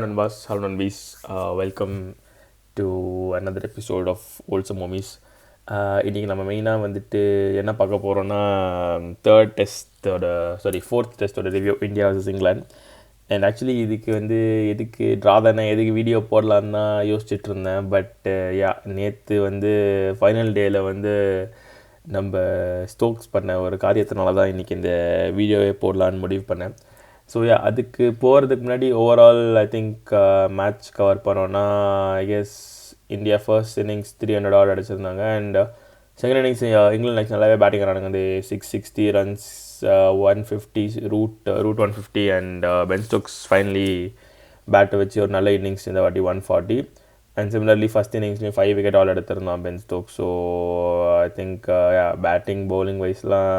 Nambas, hello Nanbis. Welcome to another episode of Wholesome Mommies. இன்றைக்கி நம்ம மெயினாக வந்துட்டு என்ன பார்க்க போகிறோன்னா ஃபோர்த் டெஸ்ட்டோட review India versus England. And actually இதுக்கு எதுக்கு ட்ரா தானே எதுக்கு வீடியோ போடலான்னு தான் யோசிச்சுட்டு இருந்தேன். பட் நேற்று ஃபைனல் டேயில் நம்ம ஸ்டோக்ஸ் பண்ண ஒரு காரியத்தினால தான் இன்றைக்கி இந்த வீடியோவே போடலான்னு முடிவு பண்ணேன். ஸோ அதுக்கு போகிறதுக்கு முன்னாடி overall I think match cover பண்ணோன்னா I guess India first innings 300 odd அடிச்சிருந்தாங்க. அண்ட் செகண்ட் இன்னிங்ஸ் இங்கிலாந்து நல்லாவே பேட்டிங் ஆனாங்க. 660 runs, 150 Root 150 and Ben Stokes finally பேட்டை வச்சு ஒரு நல்ல இன்னிங்ஸ் இந்த வாட்டி 140. அண்ட் சிமிலர்லி ஃபஸ்ட் இன்னிங்ஸ்லேயும் 5 wicket ஆல் எடுத்திருந்தான் Ben Stokes. So I think batting bowling வைஸ்லாம்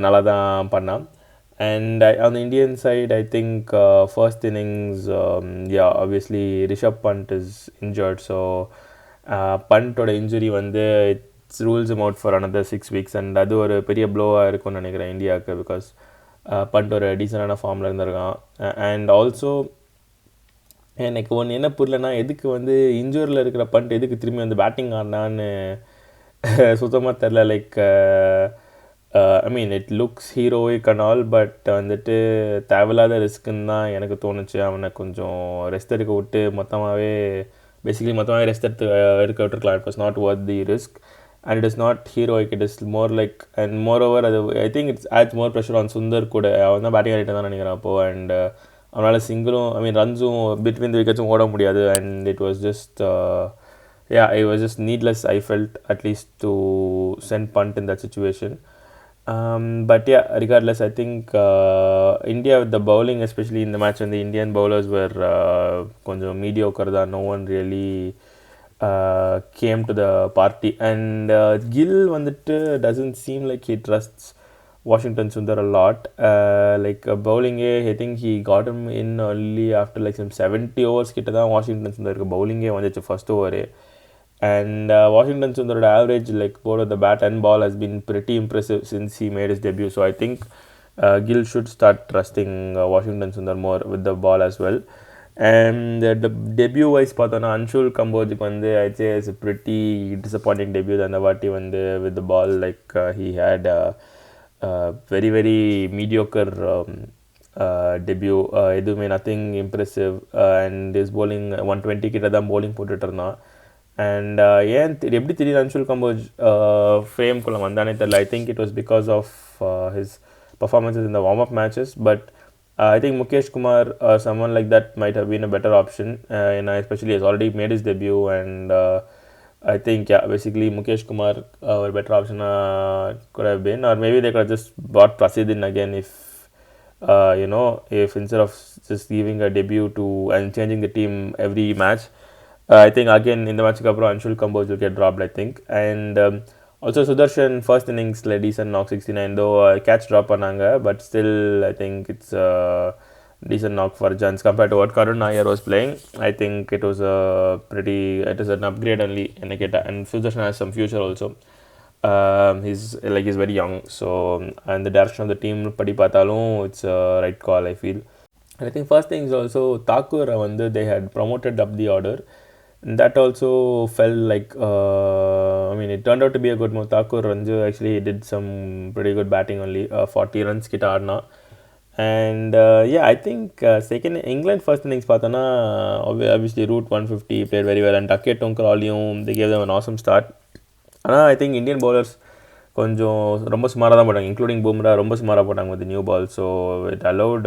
நல்லா தான் பண்ணான். And on the Indian side, I think first innings, obviously Rishabh Pant is injured. So Pantoda injury it rules him out for another 6 weeks. And அது ஒரு பெரிய ப்ளோவாக இருக்கும்னு நினைக்கிறேன் இந்தியாவுக்கு. பிகாஸ் பண்ட் ஒரு டீசெண்டான ஃபார்மில் இருந்திருக்கான். அண்ட் ஆல்சோ எனக்கு ஒன்று என்ன புரியலன்னா, எதுக்கு இன்ஜூரில் இருக்கிற பண்ட் எதுக்கு திரும்பி பேட்டிங் ஆடினான்னு சுத்தமாக தெரில. Like I mean it looks heroic and all, but தேவையில்லாத ரிஸ்க்குன்னு தான் எனக்கு தோணுச்சு. அவனை கொஞ்சம் ரெஸ்ட் எடுக்க விட்டு மொத்தமாகவே ரெஸ்ட் எடுக்க விட்டுருக்கலாம். It was not worth the risk and it is not heroic. It is more like and more over அது I think it's adds more pressure on Sundar கூட. அவன் தான் பேட்டிங் ஆகிட்டு தான் நினைக்கிறான் அப்போது. அண்ட் அவனால் சிங்கிளும் ரன்ஸும் பிட்வீன் தி விக்கெட்ஸும் ஓட முடியாது. And it was just it was just needless, I felt, at least to send punt in that situation. But regardless, I think India with the bowling, especially in the match when the Indian bowlers were கொஞ்சம் mediocre தான். No one really came to the party. And Gill doesn't seem like he trusts Washington Sundar a lot. Like bowling, I think he got him in only after like some 70 overs கிட்ட தான் Washington Sundar bowling வந்துச்சு first over. And Washington Sundar's average, like both of the bat and ball, has been pretty impressive since he made his debut. So I think Gill should start trusting Washington Sundar more with the ball as well. And the debut wise பார்த்தோன்னா Anshul Kambojக்கு I'd say it's a pretty disappointing debut. அந்த வாட்டி with the ball, like he had very very mediocre debut. எதுவுமே nothing impressive. And his bowling 120 கிட்ட தான் bowling போட்டுட்டு இருந்தான். And எப்படி திடீர்னு அன்ஷுல் கம்போஜ் ஃப்ரேம்குள்ளே வந்தானே தெரியல. I think it was because of his performances in the warm-up matches. But I think Mukesh Kumar or someone like that might have been a better option. Especially has already made his debut. And I think basically Mukesh Kumar a better option could have been. Or maybe they could have just brought Prasid in again if if instead of just giving a debut to and changing the team every match. I think again in the match அப்புறம் Anshul Kamboj will get dropped, I think. And also Sudarshan first innings decent knock 69, though catch drop பண்ணாங்க. But still I think it's a decent knock for Jans compared to what Karun Nair was playing. I think it was an upgrade only. And Sudarshan has some future also. He's very young, so and the direction of the team படி பார்த்தாலும் it's a right call, I feel. And I think first thing is also Thakur they had promoted up the order. And that also felt like it turned out to be a good move. Thakur Ranju actually did some pretty good batting only, 40 runs கிட்ட ஆடினா. And I think second England first innings பார்த்தோன்னா obviously root 150 played very well. And Duckett Crawleyயும் they gave them an awesome start. ஆனால் I think Indian bowlers கொஞ்சம் ரொம்ப சுமாராக தான் போட்டாங்க, including Bumrah ரொம்ப சுமாராக போட்டாங்க with the new ball. So it allowed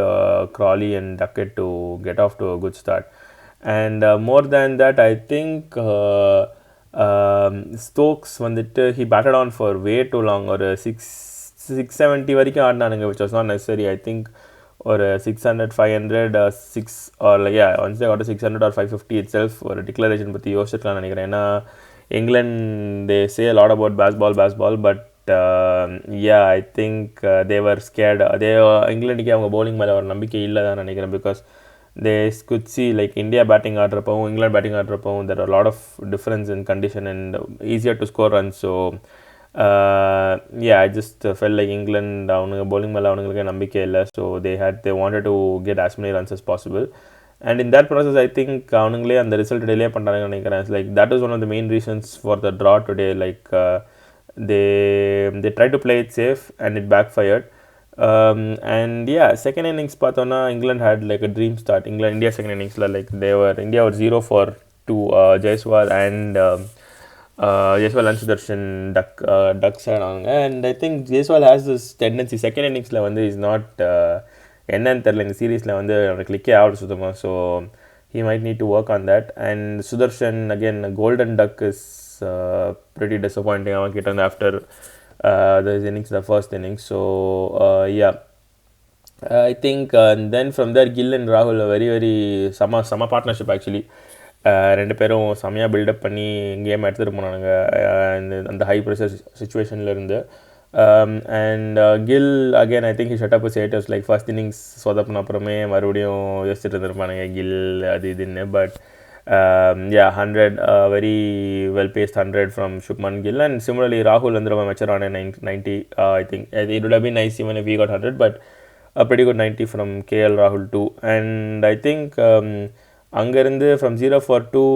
Crawley and Duckett to get off to a good start. And more than that, I think Stokes he batted on for way too long. Or 670 வரைக்கும் ஆடினானுங்க, which was not necessary. I think or 600, 500, 6 or once they got to 600 or 550 itself ஒரு declaration பற்றி யோசிச்சிருக்கலாம்னு நினைக்கிறேன். ஏன்னா England, they say a lot about baseball, but I think they were scared. இங்கிலாந்துக்கு அவங்க bowling மேலே ஒரு நம்பிக்கை இல்லை தான் நினைக்கிறேன். Because they could see like India batting ஆடுறப்பவும் England batting ஆடுறப்பவும் there are a lot of difference in condition and easier to score runs. So I just felt like England அவனுங்க bowling மேலே அவனுங்களுக்கு நம்பிக்கை இல்லை. So they wanted to get as many runs as possible. and in that process I think அவனுங்களே அந்த result delay பண்ணுறாங்கன்னு நினைக்கிறேன். Like that is one of the main reasons for the draw today. Like they tried to play it safe and it backfired. And yeah, second innings பார்த்தோன்னா England had like a dream start. India second innings like India were 0 for 2. Jaiswal and Jaiswal and Sudarshan ducks ஆனாங்க. And I think Jaiswal has this tendency second innings வந்து is not என்னன்னு தெரியல இந்த சீரீஸில் வந்து அவனுக்கு கிளிக்கே ஆகுது சுத்தமாக. So he might need to work on that. And Sudarshan again golden duck is pretty disappointing அவன் கிட்ட வந்து after the first innings. So yeah, I think then from there Gill and Rahul a very very sama partnership actually. ரெண்டு பேரும் செம்மையாக build up பண்ணி game எடுத்துகிட்டு போனானுங்க அந்த high pressure சுச்சுவேஷனில் இருந்து. And Gill again I think he shut up his haters like first innings சொதப்பின அப்புறமே மறுபடியும் யோசிச்சுட்டு இருந்திருப்பானுங்க Gill அது இதுன்னு. But yeah, 100 very well paced 100 from Shubman Gill. And similarly Rahul and Rama mature on a 90. I think it would have been nice even if he got 100, but a pretty good 90 from KL Rahul too. And I think அங்கேருந்து from 0 for 2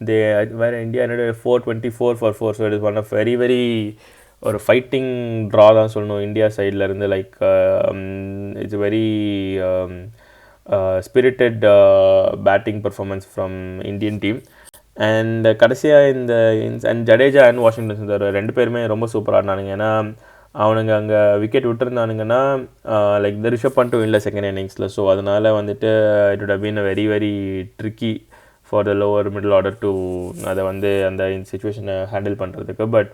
they where India ended 424 for 4. So it is one of very very ஒரு fighting draw தான் சொல்லணும் India சைடில் இருந்து. Like it's very spirited batting performance from Indian team. And கடைசியாக இந்த and Jadeja and Washington Sundar ரெண்டு பேருமே ரொம்ப சூப்பராக ஆடினானுங்க. ஏன்னா அவனுங்க அங்கே விக்கெட் விட்டுருந்தானுங்கன்னா லைக் த ரிஷப் பண்ணிட்டு இல்லை செகண்ட் இன்னிங்ஸில். ஸோ அதனால் வந்துட்டு it would have been a very very tricky for the lower middle order to அதை வந்து அந்த சிச்சுவேஷனை ஹேண்டில் பண்ணுறதுக்கு. But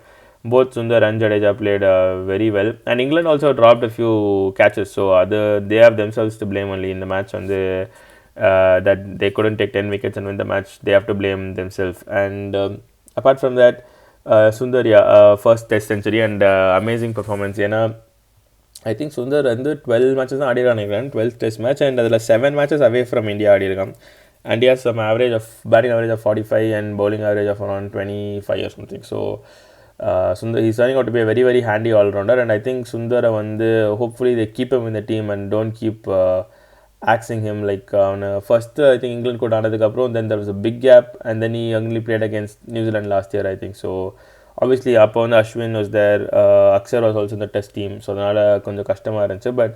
both Sundar and Jadeja played very well. And England also dropped a few catches. So they have themselves to blame only in the match on that they couldn't take 10 wickets and win the match. They have to blame themselves. And apart from that, Sundar first test century and amazing performance. I think Sundar வந்து 12 matches தான் ஆடிருக்கான், 12th test match, and அதில் 7 matches away from India ஆடிருக்கான். And he has some batting average of 45 and bowling average of around 25 or something. So Sundar, he's turning out to be a very very handy all-rounder. And I think Sundar hopefully they keep him in the team and don't keep axing him. Like first I think England could ஆனதுக்கு அப்புறம் then there was a big gap and then he only played against New Zealand last year I think. So obviously அப்போ வந்து Ashwin was there, Akshar was also in the test team, so அதனால் கொஞ்சம் கஷ்டமாக இருந்துச்சு. But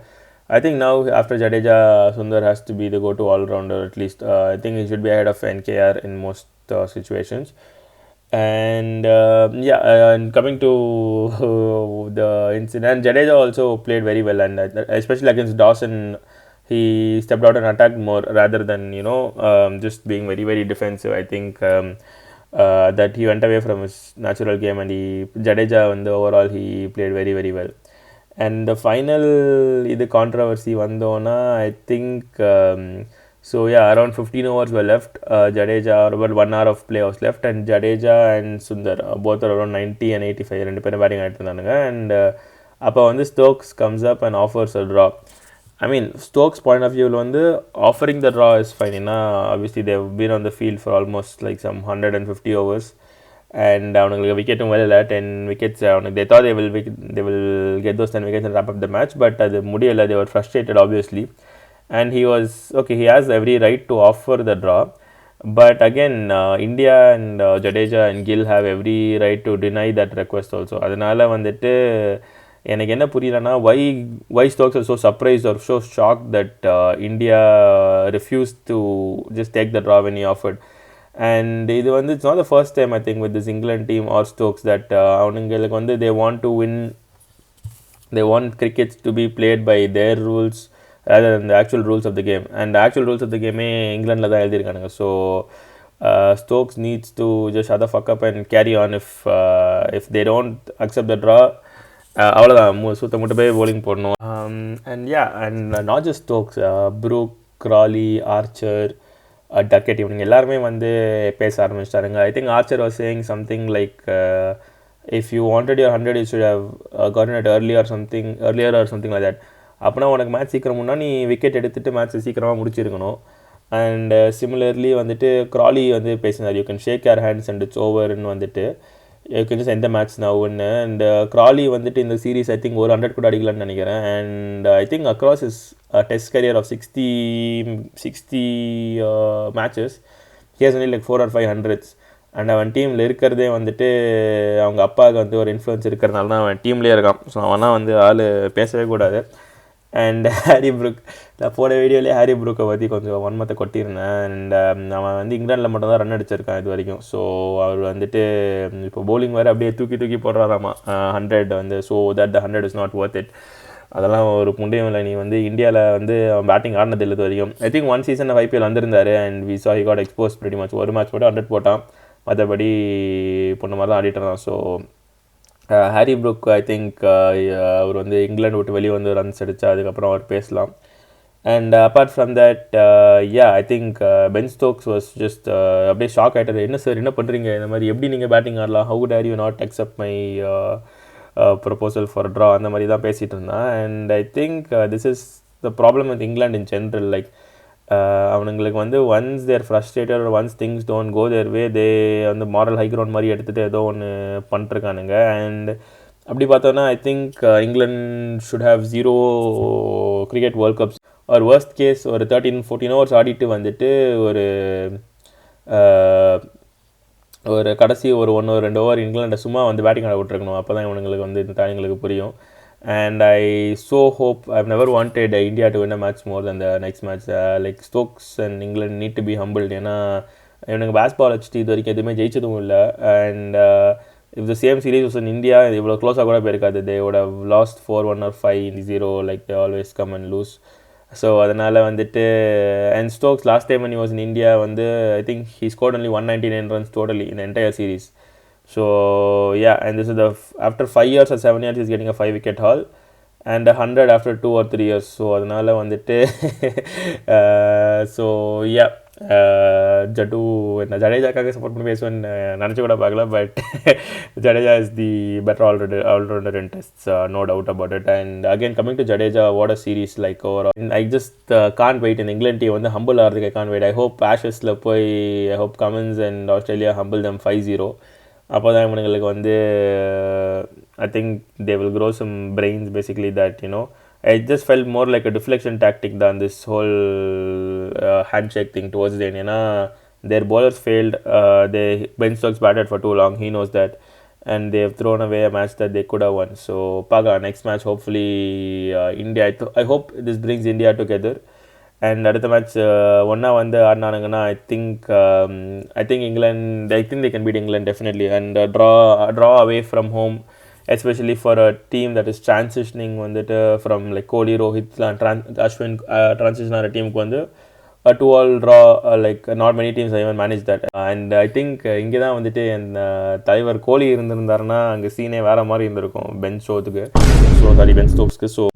I think now after Jadeja, Sundar has to be the go-to all-rounder at least. I think he should be ahead of NKR in most situations. And and coming to the incident, Jadeja also played very well, and especially against Dawson, he stepped out and attacked more rather than just being very very defensive. I think that he went away from his natural game, and Jadeja overall he played very very well. And the final controversy vandona, I think so yeah, around 15 overs were left. Jadeja, about 1 hour of play was left, and Jadeja and Sundar both are around 90 and 85 ரெண்டு பேரும் batting ஆகிட்டு இருந்தானுங்க. And அப்போ வந்து Stokes comes up and offers a draw. I mean, Stokes point of view offering the draw is fine. Obviously they've been on the field for almost like some 150 overs, and அவனுங்களுக்கு விக்கெட்டும் வரல, 10 wickets. They thought they will get those 10 wickets and wrap up the match, but அது முடியல. They were frustrated obviously. And he has every right to offer the draw, but again India and Jadeja and Gill have every right to deny that request also. அதனால வந்துட்டு எனக்கு என்ன புரியலனா why Stokes are so surprised or so shocked that India refused to just take the draw when he offered. And it's not the first time I think with this England team or Stokes that அவங்களுக்கு they want to win, they want cricket to be played by their rules rather than the actual rules of the game. And the actual rules of the game Englandல தான் எழுதிருக்கானுங்க. So Stokes needs to just shut the fuck up and carry on. If they don't accept the draw, அவ்வளோதான், சுத்த முட்டை போய் bowling போடணும். And yeah, and not just Stokes, Brook, Crawley, Archer, Duckett, இவங்க எல்லாருமே பேச ஆரம்பிச்சிட்டாருங்க. I think Archer was saying something like if you wanted your 100 you should have gotten it earlier or something like that. அப்படின்னா உனக்கு match சீக்கிரம் முன்னா நீ wicket எடுத்துகிட்டு மேட்ச்சை சீக்கிரமாக முடிச்சிருக்கணும். அண்ட் சிமிலர்லி Crawley பேசினார், you can shake your hands and it's ஓவர்னு கொஞ்சம் எந்த மேட்ச் நான் ஒன்று அண்ட் க்ராலி வந்துட்டு இந்த சீரீஸ் ஐ திங்க் ஒரு 100 கூட அடிக்கலான்னு நினைக்கிறேன் and I think across his test career of 60 matches he's only like 4 or 5 hundreds and அவன் டீமில் இருக்கிறதே வந்துட்டு அவங்க அப்பாவுக்கு வந்து ஒரு இன்ஃப்ளூயன்ஸ் இருக்கிறனால தான் அவன் டீம்லேயே இருக்கான். ஸோ அவனா வந்து ஆள் பேசவே கூடாது. அண்ட் ஹாரி ப்ரூக், நான் போன வீடியோலேயே ஹாரி ப்ரூக்கை பற்றி கொஞ்சம் வன்மத்தை கொட்டியிருந்தேன். அண்ட் அவன் வந்து இங்கிலாண்டில் மட்டும் தான் ரன் அடிச்சிருக்கான் இது வரைக்கும். ஸோ அவர் வந்துட்டு இப்போ பவுலிங் வேறு அப்படியே தூக்கி போடுறாராமா 100 வந்து. So that the 100 is not worth it. அதெல்லாம் ஒரு முண்டையும் இல்லை. நீ வந்து இந்தியாவில் வந்து அவன் பேட்டிங் ஆடினது இல்லை இது வரைக்கும். I think one season IPL வந்திருந்தார் and we saw he got expose pretty much. ஒரு மேட்ச் போட்டு 100 போட்டான், மற்றபடி பொண்ணு மாதிரி தான் ஆடிட்டு இருந்தான். So Harry Brook I think அவர் வந்து இங்கிலாந்து விட்டு வெளியே வந்து ரன்ஸ் அடித்தா அதுக்கப்புறம் அவர் பேசலாம். And apart from that I think Ben Stokes was just அப்படியே ஷாக் ஆகிட்டார். என்ன சார் என்ன பண்ணுறீங்க, இந்த மாதிரி எப்படி நீங்கள் பேட்டிங் ஆடலாம், how dare you not accept my proposal for draw, அந்த மாதிரி தான் பேசிகிட்டு இருந்தான். And I think this is the problem with England in general. Like அவனுங்களுக்கு வந்து once they're frustrated or once things don't go their way, they வந்து moral high ground மாதிரி எடுத்துகிட்டு ஏதோ ஒன்று பண்ணிட்டுருக்கானுங்க. அண்ட் அப்படி பார்த்தோன்னா I think England should have 0 cricket world cups ஒரு worst கேஸ் ஒரு 13-14 ஹவர்ஸ் ஆடிட்டு வந்துட்டு ஒரு கடைசி ஒரு 1 or 2 ஓவர் இங்கிலாண்டை சும்மா வந்து பேட்டிங் ஆட விட்டுருக்கணும். அப்போ தான் இவனுங்களுக்கு வந்து இந்த தாயங்களுக்கு புரியும். And I so hope, I've never wanted India to win a match more than the next match. Like Stokes and England need to be humbled. ஏன்னா இவனுக்கு பேஸ் பால் வச்சுட்டு இது வரைக்கும் எதுவுமே ஜெயிச்சதும் இல்லை. And if the same series was in India, இவ்வளோ க்ளோஸாக கூட போயிருக்காது. They would have lost 4-1 or 5-0 like they always come and lose. So அதனால் வந்துட்டு and Stokes last time when he was in India வந்து I think he scored only 199 runs totally in the entire series. So and this is after 5 years or 7 years he's getting a 5 wicket haul and 100 after 2 or 3 years. So அதனால் வந்துட்டு ஜட்டு நான் ஜடேஜாக்காக support பண்ணி பேசுவேன்னு நினச்சி கூட பார்க்கல. But Jadeja is the better allrounder in tests, no doubt about it. And again coming to Jadeja, what a series like overall. I just can't wait in England team வந்து humble ஆகிறதுக்கு I can't wait. I hope Ashesல போய் I hope Cummins and Australia humble them 5-0. அப்போ தான் இவனுங்களுக்கு வந்து I think they will grow some brains basically that I just felt more like a deflection tactic than this whole handshake thing towards the end. ஏன்னா their bowlers failed. Ben Stokes batted for too long, he knows that, and they have thrown away a match that they could have won. So Paga, next match hopefully India, I hope this brings India together. And அடுத்த match ஒன்றா வந்து ஆடினானுங்கன்னா I think England, I think they can beat England definitely and draw away from home, especially for a team that is transitioning வந்துட்டு from like Kohli, Rohit, Ashwin transition ஆகிற டீமுக்கு வந்து a 2-all draw, like not many teams even manage that. And I think இங்கே தான் வந்துட்டு என் தலைவர் கோலி இருந்திருந்தாருன்னா அங்கே சீனே வேறு மாதிரி இருந்திருக்கும் பென் ஸ்டோக்ஸ்க்கு. ஸோ